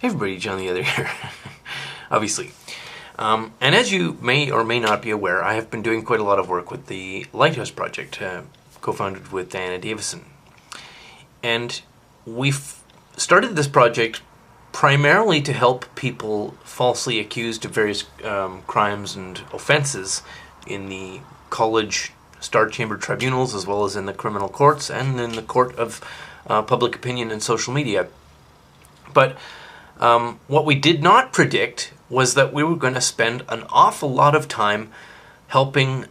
Hey everybody, Johntheother here, obviously. And as you may or may not be aware, I have been doing quite a lot of work with the Lighthouse Project, co-founded with Diana Davison. And we've started this project primarily to help people falsely accused of various crimes and offenses in the college Star Chamber tribunals, as well as in the criminal courts and in the court of public opinion and social media. But what we did not predict was that we were going to spend an awful lot of time helping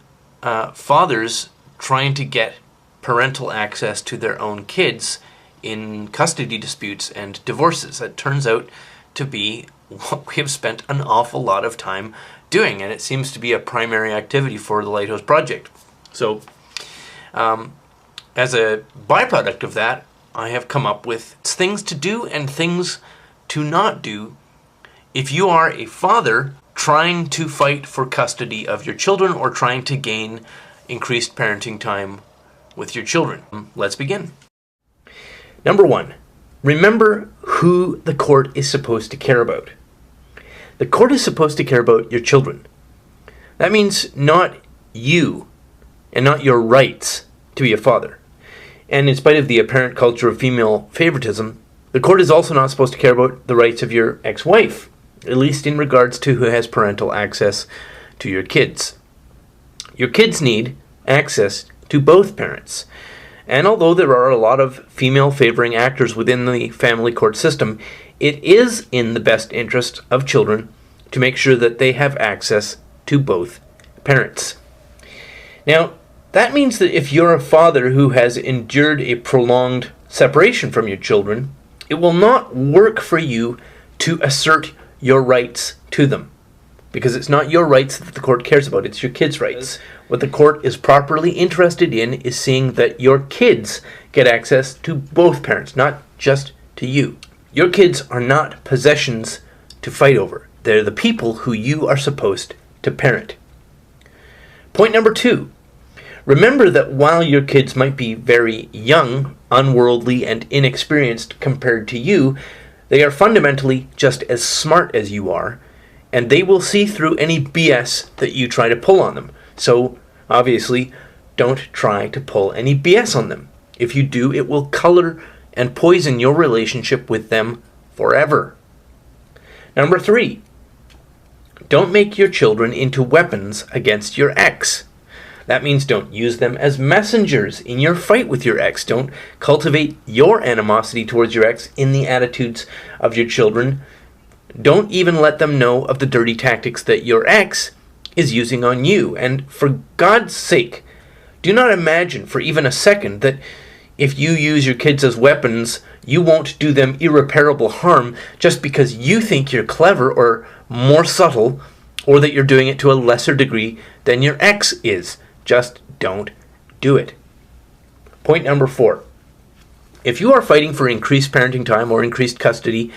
fathers trying to get parental access to their own kids in custody disputes and divorces. That turns out to be what we have spent an awful lot of time doing, and it seems to be a primary activity for the Lighthouse Project. So, as a byproduct of that, I have come up with things to do and things to not do if you are a father trying to fight for custody of your children or trying to gain increased parenting time with your children. Let's begin. Number 1, remember who the court is supposed to care about. The court is supposed to care about your children. That means not you and not your rights to be a father. And in spite of the apparent culture of female favoritism, the court is also not supposed to care about the rights of your ex-wife, at least in regards to who has parental access to your kids. Your kids need access to both parents. And although there are a lot of female-favoring actors within the family court system, it is in the best interest of children to make sure that they have access to both parents. Now, that means that if you're a father who has endured a prolonged separation from your children, it will not work for you to assert your rights to them, because it's not your rights that the court cares about, it's your kids' rights. What the court is properly interested in is seeing that your kids get access to both parents, not just to you. Your kids are not possessions to fight over. They're the people who you are supposed to parent. Point number 2. Remember that while your kids might be very young, unworldly, and inexperienced compared to you, they are fundamentally just as smart as you are, and they will see through any BS that you try to pull on them. So, obviously, don't try to pull any BS on them. If you do, it will color and poison your relationship with them forever. Number 3, don't make your children into weapons against your ex. That means don't use them as messengers in your fight with your ex. Don't cultivate your animosity towards your ex in the attitudes of your children. Don't even let them know of the dirty tactics that your ex is using on you. And for God's sake, do not imagine for even a second that if you use your kids as weapons, you won't do them irreparable harm just because you think you're clever or more subtle, or that you're doing it to a lesser degree than your ex is. Just don't do it. Point number 4. If you are fighting for increased parenting time or increased custody,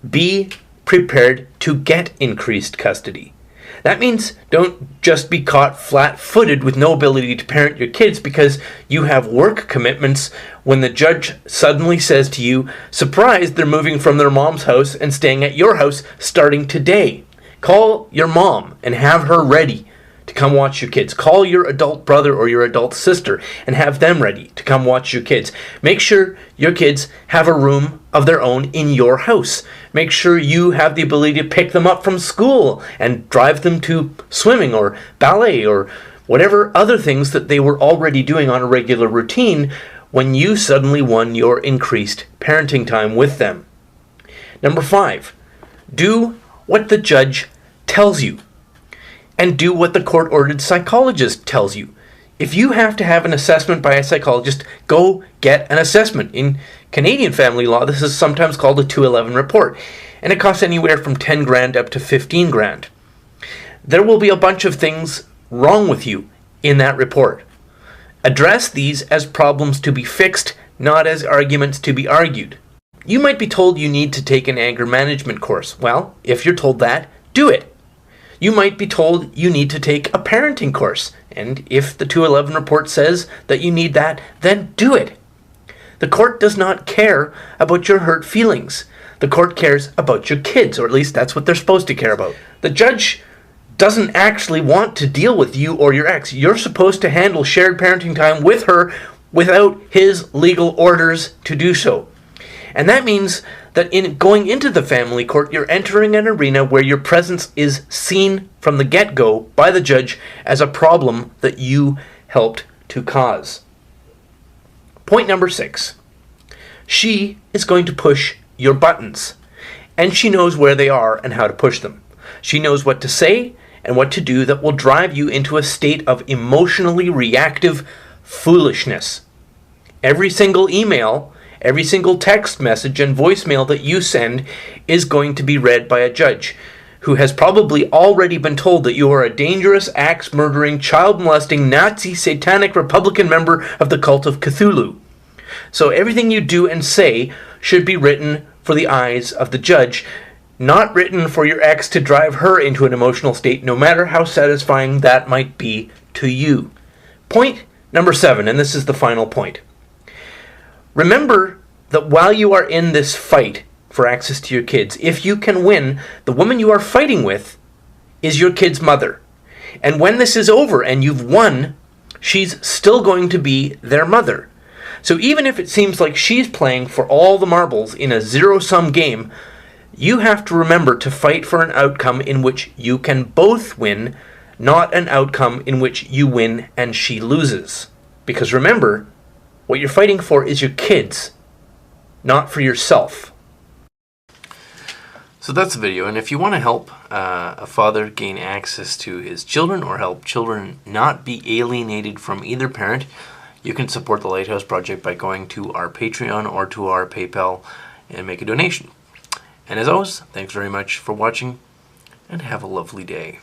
be prepared to get increased custody. That means don't just be caught flat-footed with no ability to parent your kids because you have work commitments when the judge suddenly says to you, surprise, they're moving from their mom's house and staying at your house starting today. Call your mom and have her ready to come watch your kids. Call your adult brother or your adult sister and have them ready to come watch your kids. Make sure your kids have a room of their own in your house. Make sure you have the ability to pick them up from school and drive them to swimming or ballet or whatever other things that they were already doing on a regular routine when you suddenly won your increased parenting time with them. Number 5, do what the judge tells you. And do what the court-ordered psychologist tells you. If you have to have an assessment by a psychologist, go get an assessment. In Canadian family law, this is sometimes called a 211 report, and it costs anywhere from 10 grand up to 15 grand. There will be a bunch of things wrong with you in that report. Address these as problems to be fixed, not as arguments to be argued. You might be told you need to take an anger management course. Well, if you're told that, do it. You might be told you need to take a parenting course, and if the 211 report says that you need that, then do it. The court does not care about your hurt feelings. The court cares about your kids, or at least that's what they're supposed to care about. The judge doesn't actually want to deal with you or your ex. You're supposed to handle shared parenting time with her without his legal orders to do so. And that means that in going into the family court, you're entering an arena where your presence is seen from the get-go by the judge as a problem that you helped to cause. Point number 6. She is going to push your buttons, and she knows where they are and how to push them. She knows what to say and what to do that will drive you into a state of emotionally reactive foolishness. Every single email, every single text message and voicemail that you send is going to be read by a judge who has probably already been told that you are a dangerous, axe-murdering, child-molesting, Nazi, satanic Republican member of the cult of Cthulhu. So everything you do and say should be written for the eyes of the judge, not written for your ex to drive her into an emotional state, no matter how satisfying that might be to you. Point number 7, and this is the final point. Remember that while you are in this fight for access to your kids, if you can win, the woman you are fighting with is your kid's mother. And when this is over and you've won, she's still going to be their mother. So even if it seems like she's playing for all the marbles in a zero-sum game, you have to remember to fight for an outcome in which you can both win, not an outcome in which you win and she loses. Because remember, what you're fighting for is your kids, not for yourself. So that's the video, and if you want to help a father gain access to his children or help children not be alienated from either parent, you can support the Lighthouse Project by going to our Patreon or to our PayPal and make a donation. And as always, thanks very much for watching, and have a lovely day.